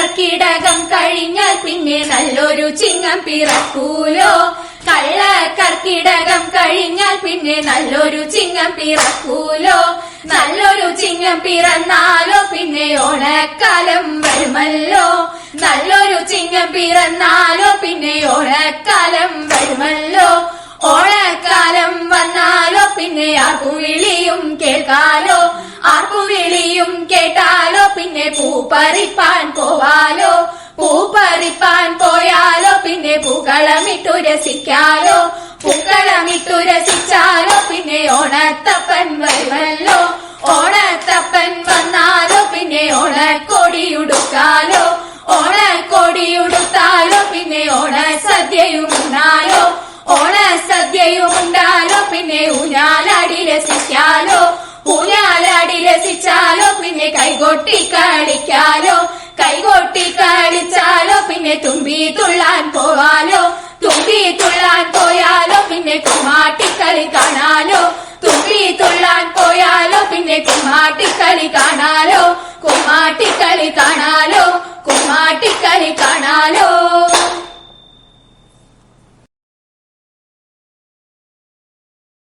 കള്ളക്കർക്കിടകം കഴിഞ്ഞാൽ പിന്നെ നല്ലൊരു ചിങ്ങം പിറക്കൂലോ. കള്ളക്കർക്കിടകം കഴിഞ്ഞാൽ പിന്നെ നല്ലൊരു ചിങ്ങം പിറക്കൂലോ. നല്ലൊരു ചിങ്ങം പിറന്നാലോ പിന്നെ ഓണക്കാലം വരുമല്ലോ. നല്ലൊരു ചിങ്ങം പിറന്നാലോ പിന്നെ ഓണക്കാലം വരുമല്ലോ. ഓണക്കാലം വന്നാലോ പിന്നെ ആർപ്പുവിളിയും കേൾക്കാലോ. ആർപ്പുവിളിയും കേട്ടാലോ പിന്നെ പൂപ്പറിപ്പാൻ പോവാലോ. പൂപ്പറിപ്പാൻ പോയാലോ പിന്നെ പൂക്കളമിട്ടു രസിക്കാലോ. പൂക്കളമിട്ടു രസിച്ചാലോ പിന്നെ ഓണത്തപ്പൻ വരുമല്ലോ. ഓണത്തപ്പൻ വന്നാലോ പിന്നെ ഓണക്കോടിയുടുക്കാലോ. ഓണക്കോടിയുടുത്താലോ പിന്നെ ഓണസദ്യയുമുണ്ടാലോ. ഓണസദ്യയുമുണ്ടാലോ പിന്നെ ഊഞ്ഞാലാടി രസിക്കാലോ. ഊഞ്ഞാലാടി രസിച്ചാലോ പിന്നെ കൈകൊട്ടി കളിക്കാലോ. കൈകൊട്ടി കളിച്ചാലോ പിന്നെ തുമ്പി തുള്ളാൻ പോവാലോ. തുമ്പി തുള്ളാൻ പോയാലോ പിന്നെ കുമ്മാട്ടിക്കളി കാണാലോ. തുമ്പി തുള്ളാൻ പോയാലോ